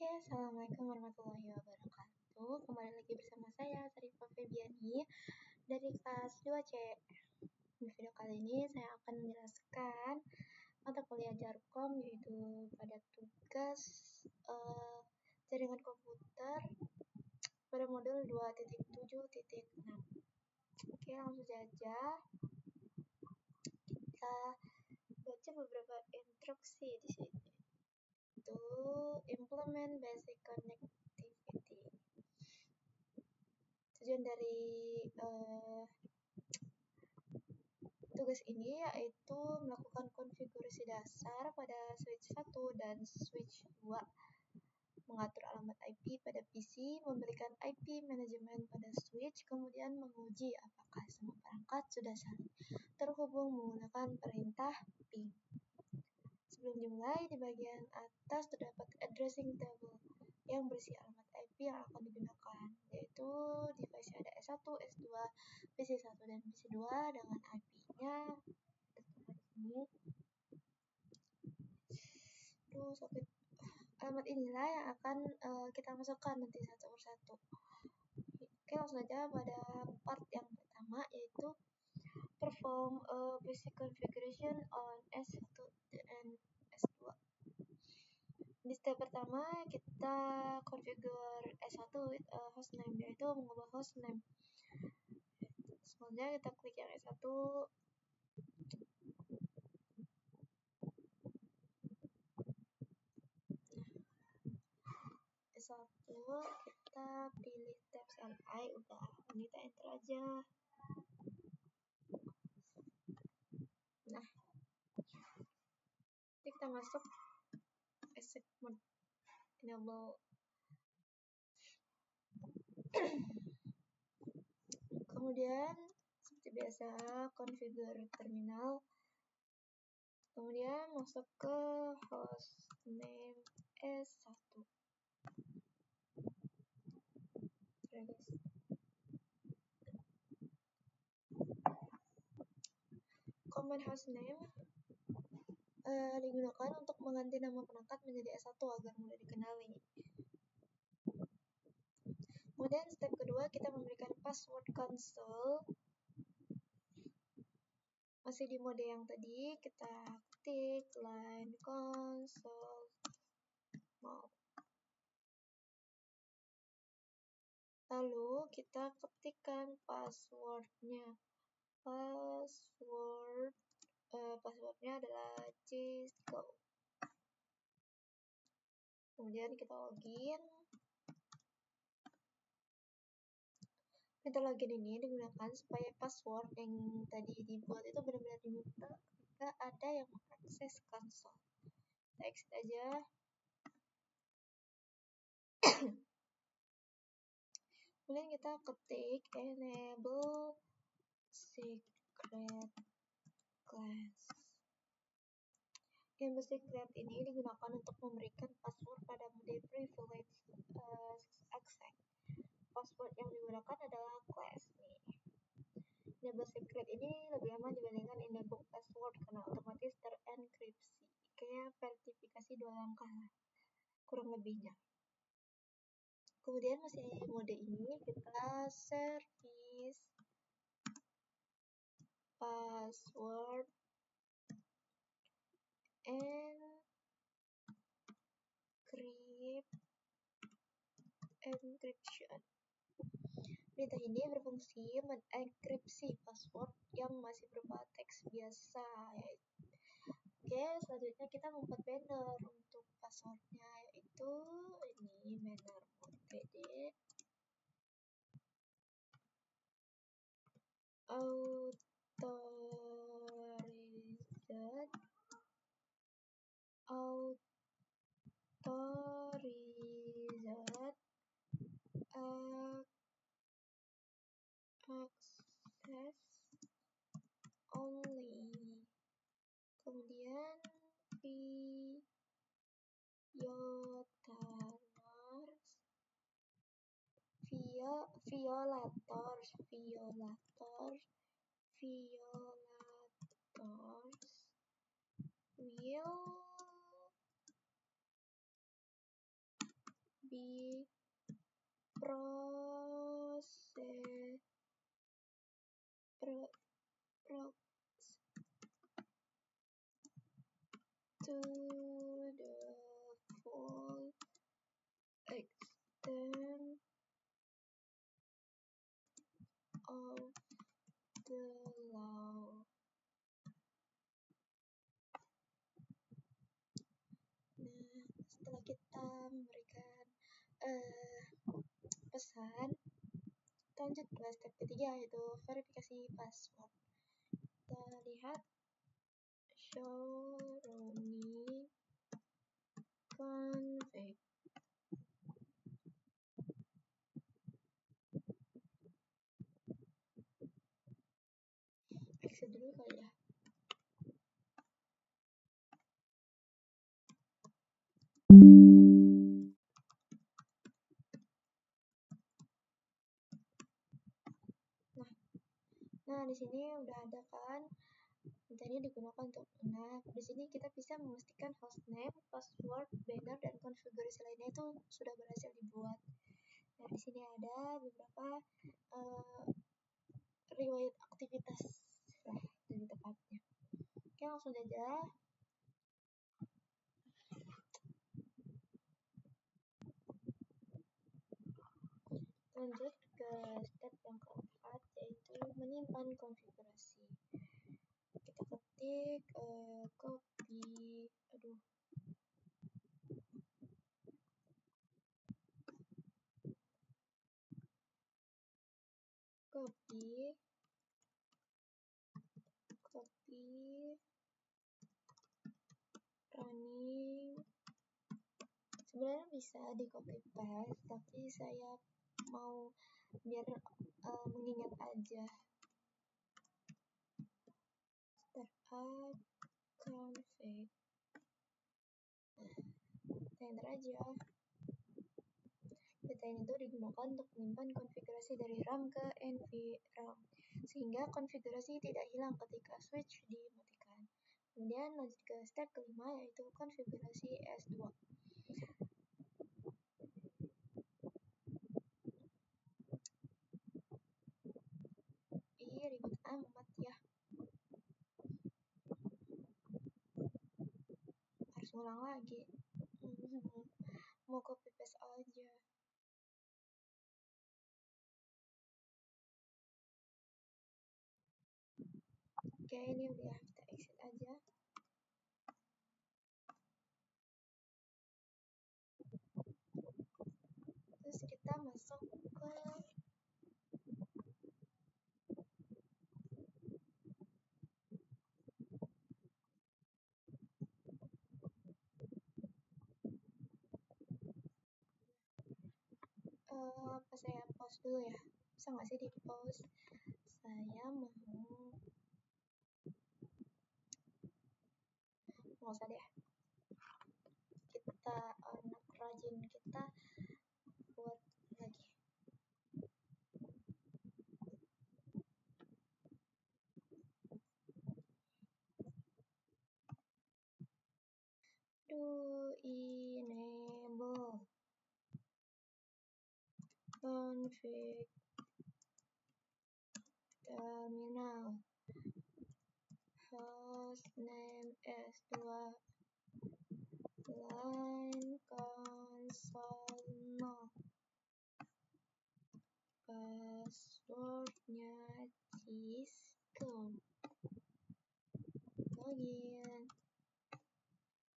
Oke, assalamualaikum warahmatullahi wabarakatuh. Kembali lagi bersama saya Sarifah Febiani dari kelas 2C. Di video kali ini saya akan menjelaskan mata kuliah Jarkom, yaitu pada tugas jaringan komputer pada modul 2.7.6. Oke, langsung saja kita baca beberapa instruksi di sini. To implement basic connectivity. Tujuan dari tugas ini yaitu melakukan konfigurasi dasar pada switch 1 dan switch 2, mengatur alamat IP pada PC, memberikan IP manajemen pada switch, kemudian menguji apakah semua perangkat sudah saling terhubung menggunakan perintah ping. Sebelum dimulai, di bagian atas terdapat addressing table yang berisi alamat IP yang akan digunakan, yaitu device ada S1, S2, PC1 dan PC2 dengan IP-nya tertera di sini. Terus alamat inilah yang akan kita masukkan nanti satu persatu. Oke, langsung saja pada part yang pertama, yaitu perform basic configuration on S1 dan S2. Di step pertama kita configure S1 with hostname, yaitu mengubah hostname. Selanjutnya kita klik yang S1. S1 kita pilih tab CLI, udah kita enter aja. Nah, jadi kita masuk segment enable. Kemudian seperti biasa configure terminal, kemudian masuk ke hostname S1. Command hostname digunakan untuk mengganti nama perangkat menjadi S1 agar mudah dikenali. Kemudian step kedua kita memberikan password console. Masih di mode yang tadi, kita ketik line console mau. Lalu kita ketikkan passwordnya. Passwordnya adalah Cisco. Kemudian kita login. Metode login ini digunakan supaya password yang tadi dibuat itu benar-benar diminta ketika ada yang mengakses konsol. Kita exit aja. Kemudian kita ketik enable secret class. Enable secret ini digunakan untuk memberikan password pada mode privilege access. Password yang digunakan adalah class nih. Enable secret ini lebih aman dibandingkan enable password karena otomatis terenkripsi. Kayak verifikasi 2 langkah lah, kurang lebihnya. Kemudian masih mode ini kita service password encryption. Perintah ini berfungsi mengenkripsi password yang masih berupa teks biasa. Oke, selanjutnya kita membuat banner untuk passwordnya, yaitu ini banner.td authorized access only. Kemudian violators will be processed to the full extent of the law. Nah, setelah kita memberikan pesan, kita lanjut ke step ketiga, yaitu verifikasi password. Kita lihat show running config. Exit dulu kali ya. Nah, di sini udah ada kan, ini digunakan untuk. Nah, di sini kita bisa memastikan hostname, password, banner, dan konfigurasi lainnya itu sudah berhasil dibuat. Nah, di sini ada beberapa riwayat aktivitas lah lebih tepatnya. Oke, langsung aja. Lanjut ke step yang keempat, yaitu menyimpan konfigurasi. Kita ketik copy running. Sebenarnya bisa di copy paste, tapi saya mau biar mengingat aja. Startup config. Enter aja. Data ini tuh digunakan untuk menyimpan konfigurasi dari RAM ke NVRAM, sehingga konfigurasi tidak hilang ketika switch dimatikan. Kemudian lanjut ke step kelima, yaitu konfigurasi S2. Ribet amat ya. Harus ngulang lagi. Mau copy paste aja. Oke, ini udah, kita exit aja. Terus kita masuk ke apa, saya pause dulu ya. Bisa nggak sih di pause? Saya mau nggak usah deh, kita anak rajin kita buat lagi. Enable config terminal hostname S2 line console 0, passwordnya Cisco, login,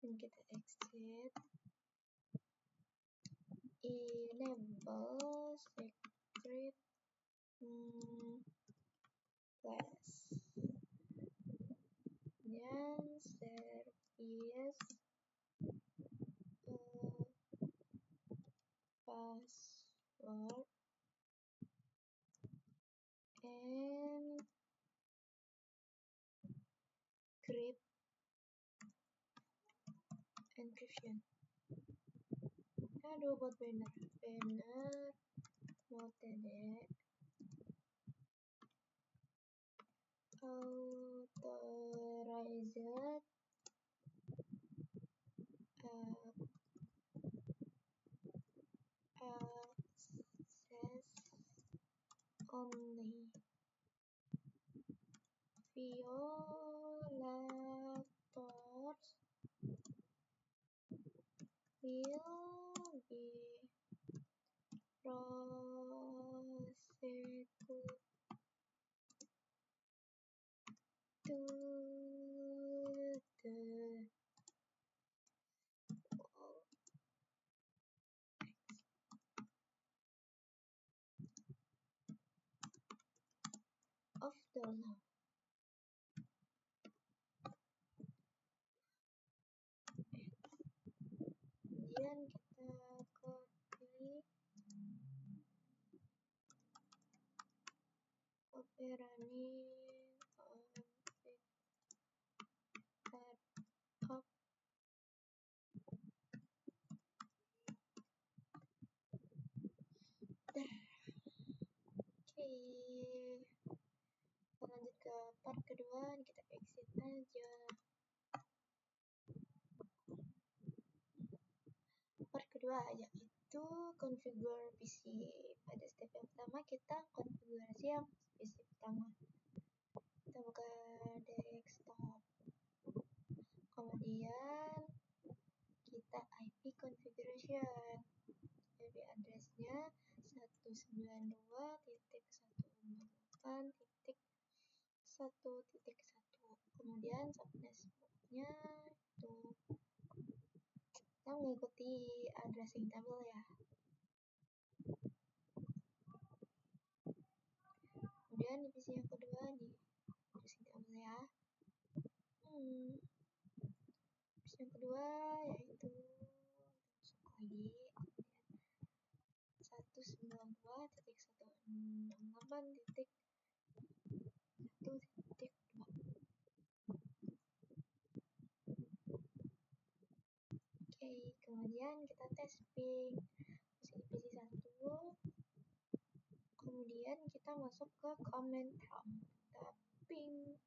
dan kita exit. Enable secret class dan service password and encryption. Aduh, buat banner mode authorized violators will be prosecuted to the of the law. Kemudian kita copy running startup. Oke, lanjut ke part kedua, kita exit aja. Part kedua yaitu configure PC. Pada step yang pertama kita konfigurasi yang PC pertama. Kita buka desktop. Kemudian kita IP configuration. IP address-nya 192.168.1.1. Kemudian subnet port-nya itu kita mengikuti addressing table ya. Kemudian di PC yang kedua di addressing table ya. PC yang kedua yaitu masuk lagi. 192.168.1.2. Oke, kemudian kita tes ping PC 1. Kemudian kita masuk ke command prompt. Kita ping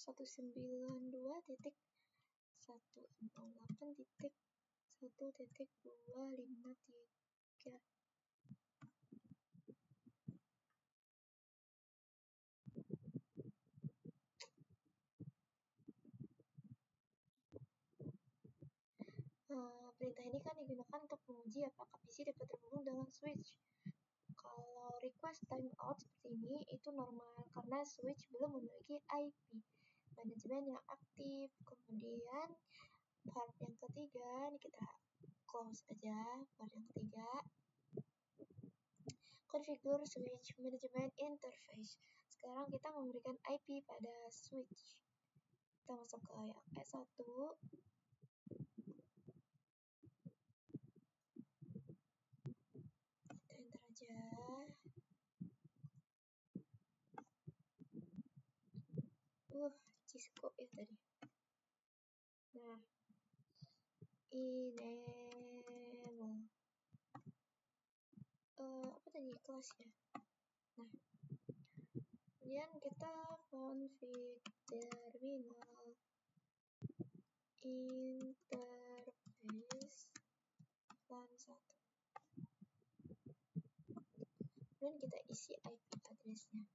192.168.1.253. Perintah ini kan digunakan untuk menguji apakah PC dapat terhubung dengan switch. Kalau request timeout seperti ini itu normal karena switch belum memiliki IP manajemen yang aktif. Kemudian part yang ketiga, ini kita close aja. Part yang ketiga, configure switch management interface. Sekarang kita memberikan IP pada switch. Kita masuk ke yang S1. Kita enter aja. Cisco ya tadi. Nah, enable. Apa tadi kelasnya? Nah, kemudian kita config terminal interface LAN 1. Kemudian kita isi IP address-nya.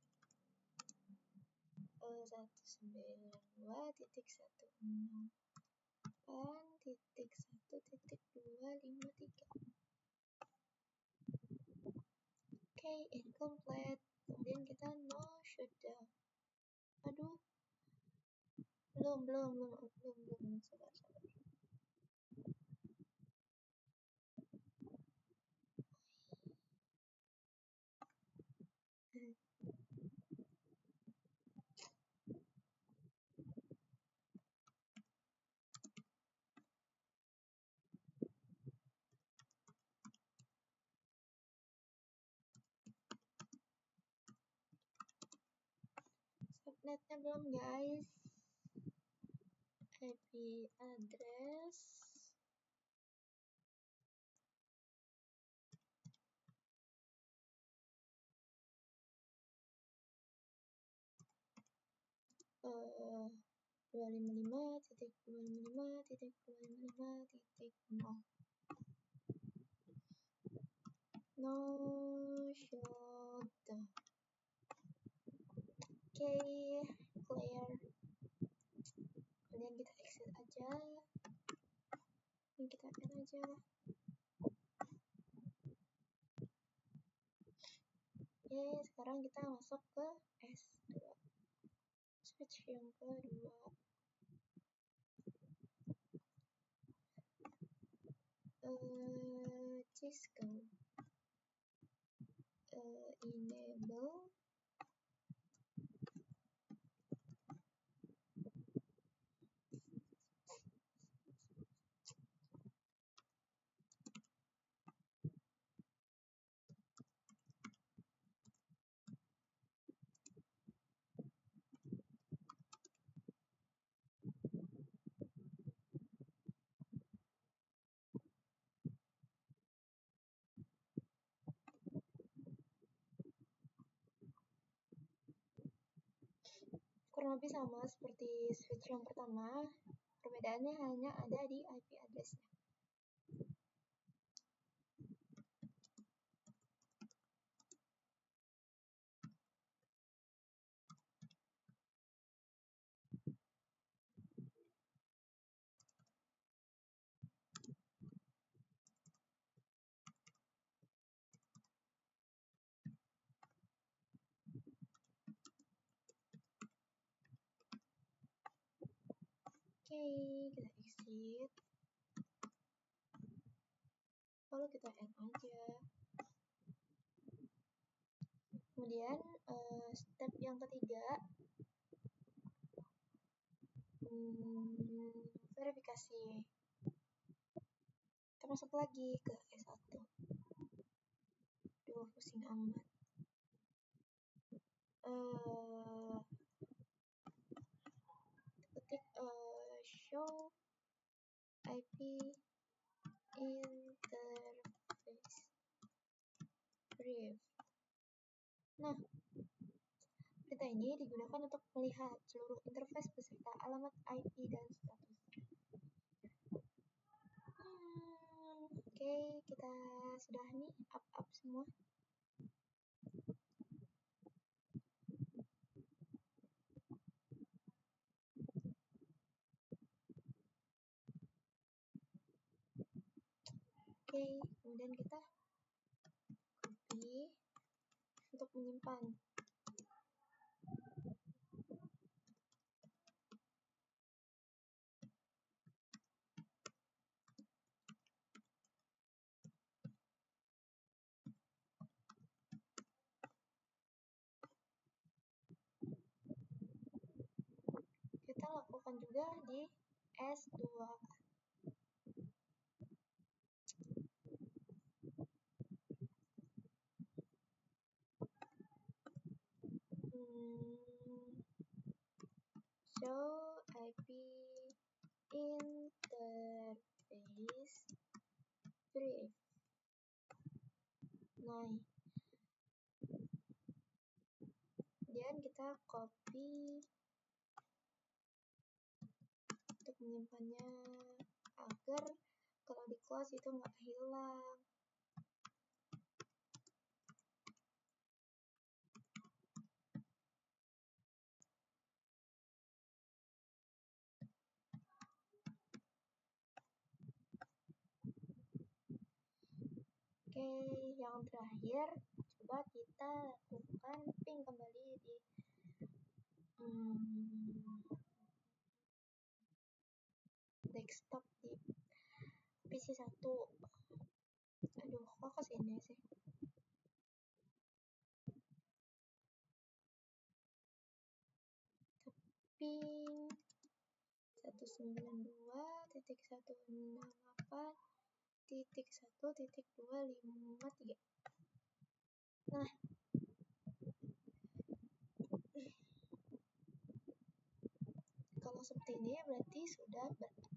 192.168.1.253. Oke, incomplete. Kemudian kita no shutdown. Aduh, belum. Sabar. Subnetnya belum guys. IP address uh, 255.255.255.0. No shutdown. clear. Kemudian kita exit aja. Ini kita add aja. Oke, sekarang kita masuk ke S2. Switch yang kedua. Cisco. Enable. Kurang lebih sama seperti switch yang pertama, perbedaannya hanya ada di IP address-nya. Oke, kita exit. Lalu kita add aja. Kemudian step yang ketiga, verifikasi. Kita masuk lagi ke S1. Duh, pusing amat. Ketik show IP interface brief. Nah, perintah ini digunakan untuk melihat seluruh interface beserta alamat IP dan statusnya. Oke, kita sudah nih up semua. Oke, kemudian kita copy untuk menyimpan. Kita lakukan juga di S2. Show IP interface brief. Nah, kemudian kita copy untuk menyimpannya agar kalau di close itu nggak hilang. Oke, yang terakhir coba kita lakukan ping kembali di desktop di PC 1. Aduh, kok kesini sih? Ping 192.168.1.253. Nah, kalau seperti ini berarti sudah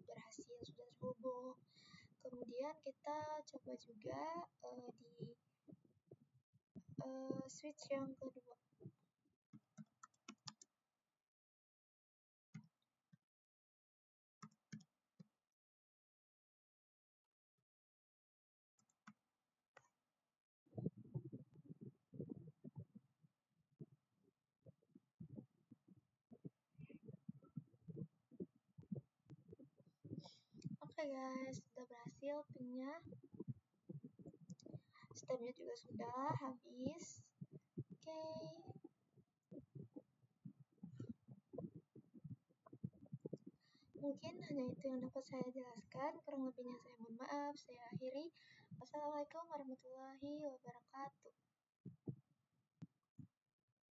berhasil, sudah terhubung. Kemudian kita coba juga di switch yang kedua. Oke guys, sudah berhasil pinnya. Stepnya juga sudah habis. Oke. Mungkin hanya itu yang dapat saya jelaskan. Kurang lebihnya saya mohon maaf. Saya akhiri. Wassalamualaikum warahmatullahi wabarakatuh.